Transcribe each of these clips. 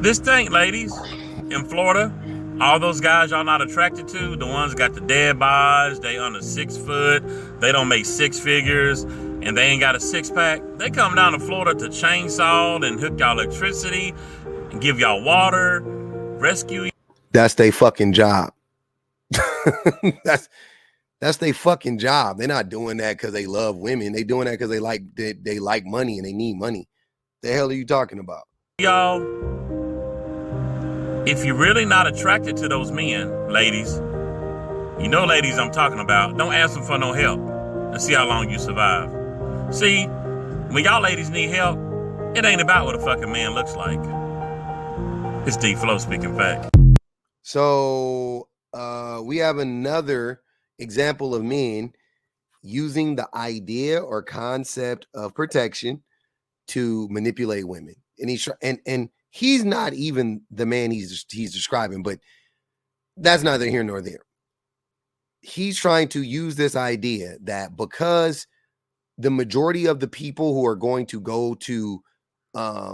This thing, ladies, in Florida, all those guys y'all not attracted to, the ones got the dead bodies, they under 6 foot, they don't make six figures, and they ain't got a six pack. They come down to Florida to chainsaw and hook y'all electricity and give y'all water, rescue. That's their fucking job. That's their fucking job. They're not doing that because they love women. They doing that because they like money and they need money. The hell are you talking about? Y'all, if you're really not attracted to those men, ladies, you know ladies I'm talking about, don't ask them for no help and see how long you survive. See, when y'all ladies need help, it ain't about what a fucking man looks like. It's D-Flow speaking fact. So we have another example of men using the idea or concept of protection to manipulate women. And he's not even the man he's describing, but that's neither here nor there. He's trying to use this idea that because the majority of the people who are going to go to I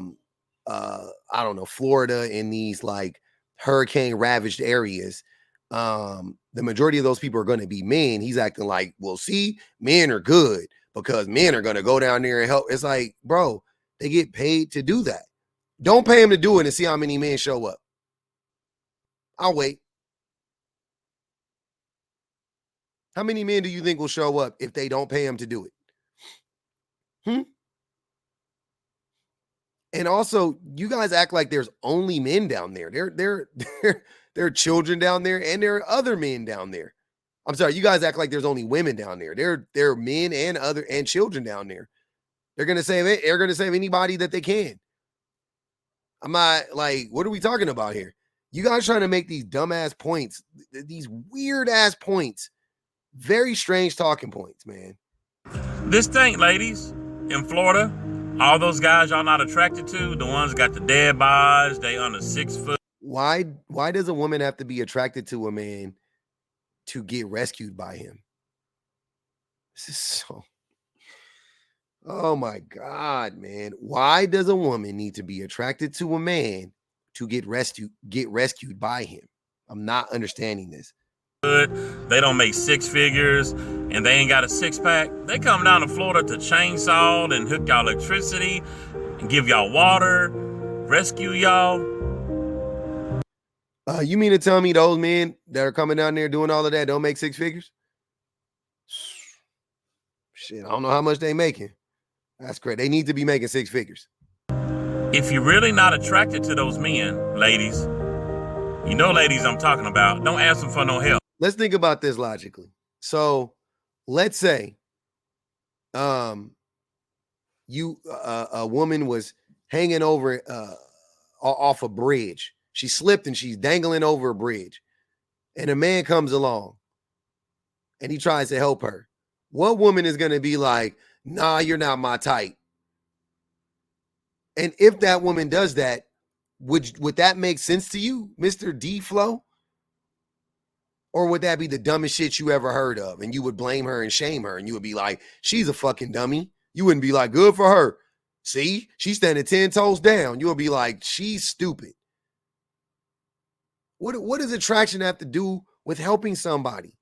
don't know, Florida in these like hurricane ravaged areas, the majority of those people are going to be men. He's acting like, well, see, men are good because men are going to go down there and help. It's like, bro, they get paid to do that. Don't pay them to do it and see how many men show up. I'll wait. How many men do you think will show up if they don't pay them to do it? And also, you guys act like there's only men down there. There are children down there, and there are other men down there. I'm sorry, you guys act like there's only women down there. There are men and children down there. They're gonna save it. They're gonna save anybody that they can. I'm not like, what are we talking about here? You guys trying to make these dumbass points, these weird ass points, very strange talking points, man. This thing, ladies, in Florida, all those guys y'all not attracted to, the ones got the dead bodies, they under 6 foot. Why does a woman have to be attracted to a man to get rescued by him? This is so, oh my God, man. Why does a woman need to be attracted to a man to get rescued by him? I'm not understanding this. They don't make six figures and they ain't got a six pack. They come down to Florida to chainsaw and hook y'all electricity and give y'all water, rescue y'all. You mean to tell me those men that are coming down there doing all of that don't make six figures? Shit, I don't know how much they making. That's great. They need to be making six figures. If you're really not attracted to those men, ladies, you know ladies I'm talking about, don't ask them for no help. Let's think about this logically. So let's say a woman was hanging over off a bridge. She slipped and she's dangling over a bridge. And a man comes along and he tries to help her. What woman is going to be like, nah, you're not my type? And if that woman does that, would that make sense to you, Mr. D-Flow? Or would that be the dumbest shit you ever heard of? And you would blame her and shame her. And you would be like, she's a fucking dummy. You wouldn't be like, good for her. See, she's standing 10 toes down. You would be like, she's stupid. What does attraction have to do with helping somebody?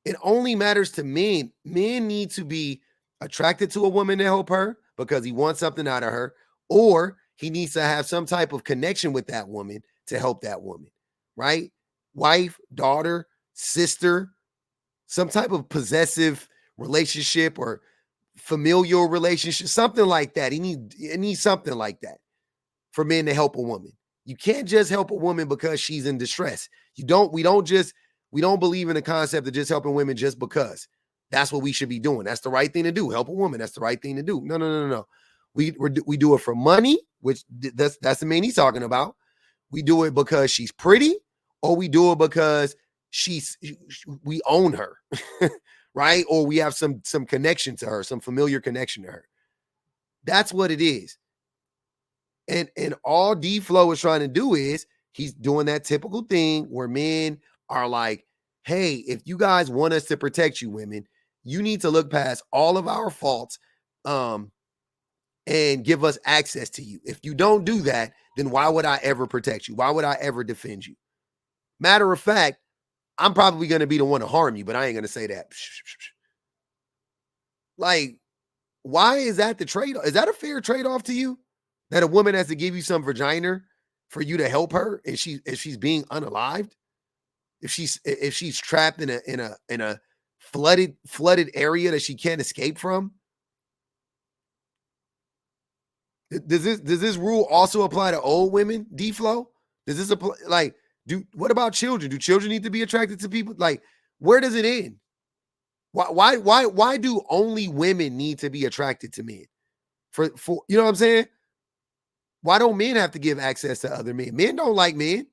It only matters to men. Men need to be attracted to a woman to help her because he wants something out of her, or he needs to have some type of connection with that woman to help that woman, right? Wife, daughter, sister, some type of possessive relationship or familial relationship, something like that. It needs something like that for men to help a woman. You can't just help a woman because she's in distress. We don't believe in the concept of just helping women just because. That's what we should be doing. That's the right thing to do. Help a woman. That's the right thing to do. No. We do it for money, which that's the man he's talking about. We do it because she's pretty, or we do it because we own her, right? Or we have some connection to her, some familiar connection to her. That's what it is. And all D-Flow is trying to do is he's doing that typical thing where men are like, hey, if you guys want us to protect you women, you need to look past all of our faults. and give us access to you. If you don't do that, then why would I ever protect you? Why would I ever defend you? Matter of fact, I'm probably going to be the one to harm you, but I ain't going to say that. Like, why is that the trade-off? Is that a fair trade-off to you? That a woman has to give you some vagina for you to help her, and if she's being unalived, if she's trapped in a flooded area that she can't escape from? Does this rule also apply to old women, D-Flow? Does this apply? Like, what about children? Do children need to be attracted to people? Like, where does it end? Why do only women need to be attracted to men? For you know what I'm saying? Why don't men have to give access to other men? Men don't like men.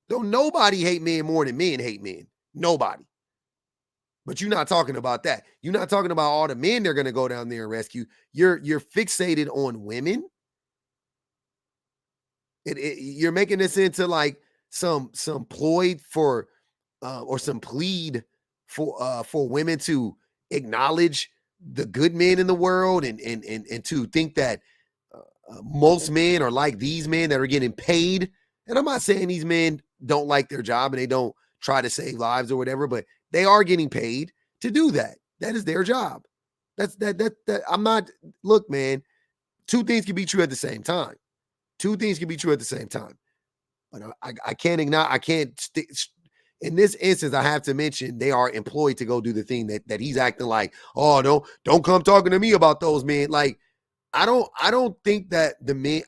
Don't nobody hate men more than men hate men. Nobody. But you're not talking about that. You're not talking about all the men they're going to go down there and rescue. You're fixated on women. You're making this into like some ploy for or some plead for women to acknowledge the good men in the world and to think that most men are like these men that are getting paid. And I'm not saying these men don't like their job and they don't try to save lives or whatever, but they are getting paid to do that. That is their job. That's I'm not, look, man, two things can be true at the same time. Two things can be true at the same time. But I can't ignore, in this instance, I have to mention they are employed to go do the thing that he's acting like, oh, don't come talking to me about those men. Like, I don't think that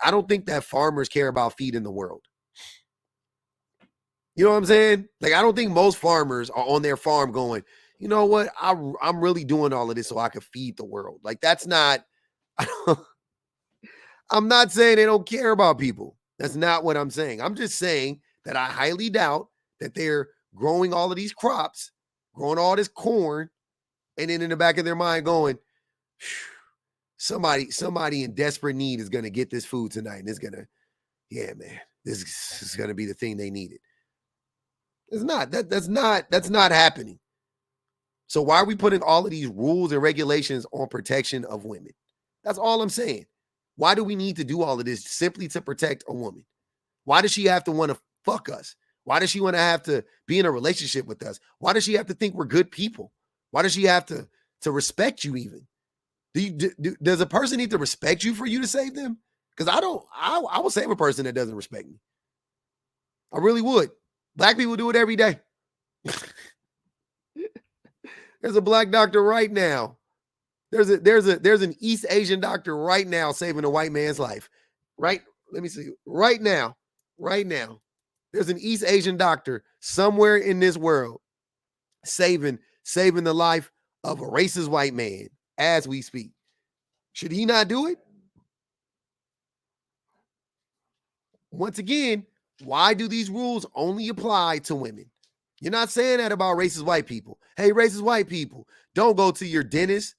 I don't think that farmers care about feeding the world. You know what I'm saying? Like, I don't think most farmers are on their farm going, you know what? I'm really doing all of this so I can feed the world. Like, that's not, I'm not saying they don't care about people. That's not what I'm saying. I'm just saying that I highly doubt that they're growing all of these crops, growing all this corn, and then in the back of their mind going, somebody in desperate need is going to get this food tonight. And it's going to, yeah, man, this is going to be the thing they needed. It's not. That's not happening. So why are we putting all of these rules and regulations on protection of women? That's all I'm saying. Why do we need to do all of this simply to protect a woman? Why does she have to want to fuck us? Why does she want to have to be in a relationship with us? Why does she have to think we're good people? Why does she have to respect you even? Does a person need to respect you for you to save them? Because I will save a person that doesn't respect me. I really would. Black people do it every day. There's a black doctor right now. There's an East Asian doctor right now saving a white man's life. Right? Let me see. Right now. There's an East Asian doctor somewhere in this world saving the life of a racist white man as we speak. Should he not do it? Once again, why do these rules only apply to women? You're not saying that about racist white people. Hey, racist white people, don't go to your dentist.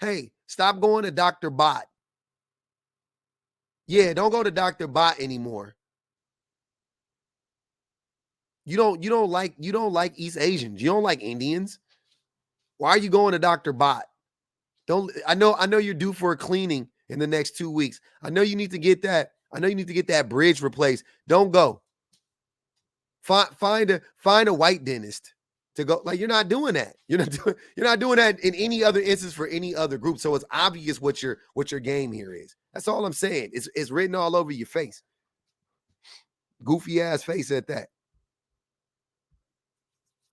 Hey, stop going to Dr. Bot. Yeah, don't go to Dr. Bot anymore. You don't like East Asians. You don't like Indians. Why are you going to Dr. Bot? I know you're due for a cleaning in the next 2 weeks. I know you need to get that. I know you need to get that bridge replaced. Don't go. Find a white dentist to go. Like, you're not doing that. You're not doing that in any other instance for any other group. So it's obvious what your game here is. That's all I'm saying. It's written all over your face. Goofy ass face at that.